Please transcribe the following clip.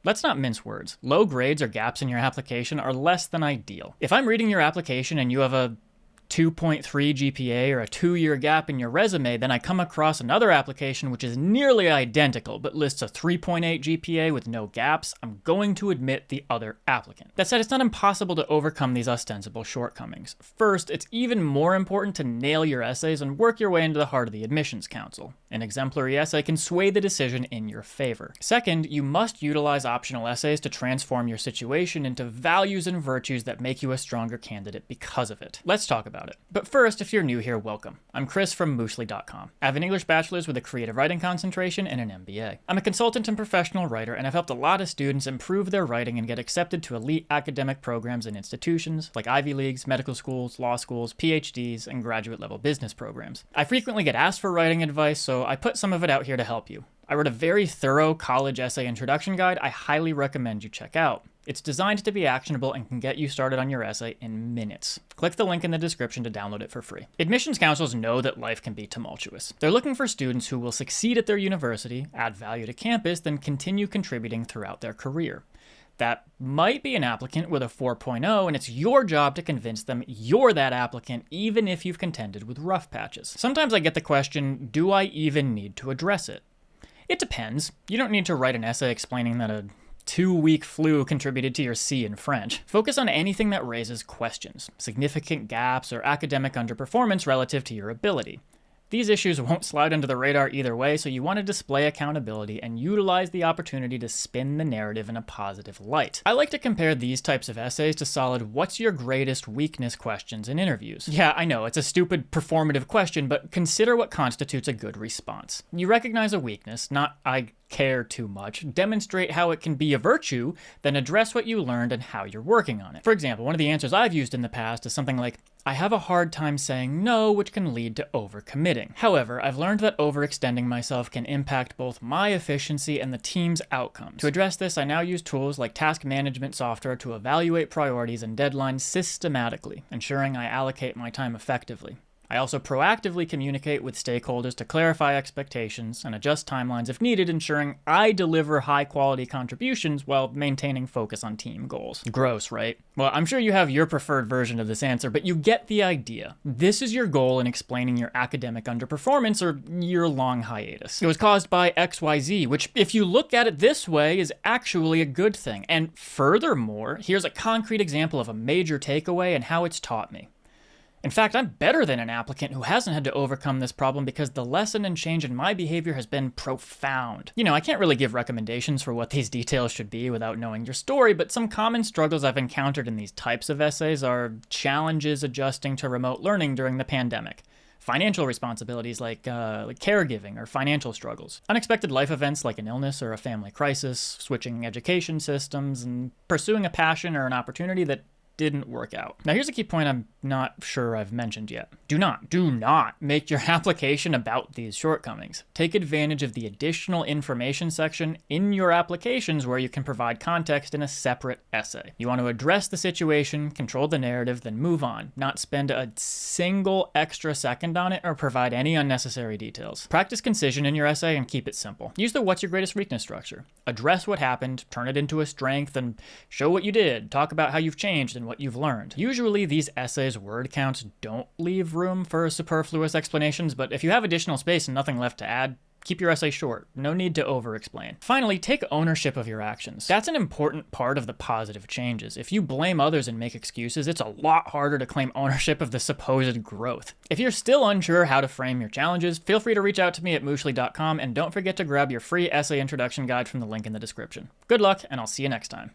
Let's not mince words. Low grades or gaps in your application are less than ideal. If I'm reading your application and you have a 2.3 GPA or a 2-year gap in your resume, then I come across another application which is nearly identical but lists a 3.8 GPA with no gaps, I'm going to admit the other applicant. That said, it's not impossible to overcome these ostensible shortcomings. First, it's even more important to nail your essays and work your way into the heart of the admissions council. An exemplary essay can sway the decision in your favor. Second, you must utilize optional essays to transform your situation into values and virtues that make you a stronger candidate because of it. Let's talk about it. But first, if you're new here, welcome. I'm Chris from Mooshly.com. I have an English bachelor's with a creative writing concentration and an MBA. I'm a consultant and professional writer, and I've helped a lot of students improve their writing and get accepted to elite academic programs and institutions like Ivy Leagues, medical schools, law schools, PhDs, and graduate-level business programs. I frequently get asked for writing advice, so I put some of it out here to help you. I wrote a very thorough college essay introduction guide I highly recommend you check out. It's designed to be actionable and can get you started on your essay in minutes. Click the link in the description to download it for free. Admissions councils know that life can be tumultuous. They're looking for students who will succeed at their university, add value to campus, then continue contributing throughout their career. That might be an applicant with a 4.0, and it's your job to convince them you're that applicant, even if you've contended with rough patches. Sometimes I get the question, do I even need to address it? It depends. You don't need to write an essay explaining that a 2-week flu contributed to your C in French. Focus on anything that raises questions, significant gaps, or academic underperformance relative to your ability. These issues won't slide under the radar either way, so you want to display accountability and utilize the opportunity to spin the narrative in a positive light. I like to compare these types of essays to solid "what's your greatest weakness" questions in interviews. Yeah, I know, it's a stupid performative question, but consider what constitutes a good response. You recognize a weakness, not "I care too much," demonstrate how it can be a virtue, then address what you learned and how you're working on it. For example, one of the answers I've used in the past is something like, "I have a hard time saying no, which can lead to overcommitting. However, I've learned that overextending myself can impact both my efficiency and the team's outcomes. To address this, I now use tools like task management software to evaluate priorities and deadlines systematically, ensuring I allocate my time effectively. I also proactively communicate with stakeholders to clarify expectations and adjust timelines if needed, ensuring I deliver high-quality contributions while maintaining focus on team goals." Gross, right? Well, I'm sure you have your preferred version of this answer, but you get the idea. This is your goal in explaining your academic underperformance or year-long hiatus. It was caused by XYZ, which, if you look at it this way, is actually a good thing. And furthermore, here's a concrete example of a major takeaway and how it's taught me. In fact, I'm better than an applicant who hasn't had to overcome this problem because the lesson and change in my behavior has been profound. You know, I can't really give recommendations for what these details should be without knowing your story, but some common struggles I've encountered in these types of essays are challenges adjusting to remote learning during the pandemic, financial responsibilities like caregiving or financial struggles, unexpected life events like an illness or a family crisis, switching education systems, and pursuing a passion or an opportunity that didn't work out. Now here's a key point I'm not sure I've mentioned yet. Do not make your application about these shortcomings. Take advantage of the additional information section in your applications where you can provide context in a separate essay. You want to address the situation, control the narrative, then move on, not spend a single extra second on it or provide any unnecessary details. Practice concision in your essay and keep it simple. Use the "what's your greatest weakness" structure. Address what happened, turn it into a strength, and show what you did. Talk about how you've changed and what you've learned. Usually these essays' word counts don't leave room for superfluous explanations, but if you have additional space and nothing left to add, keep your essay short. No need to over-explain. Finally, take ownership of your actions. That's an important part of the positive changes. If you blame others and make excuses, it's a lot harder to claim ownership of the supposed growth. If you're still unsure how to frame your challenges, feel free to reach out to me at Mooshly.com, and don't forget to grab your free essay introduction guide from the link in the description. Good luck, and I'll see you next time.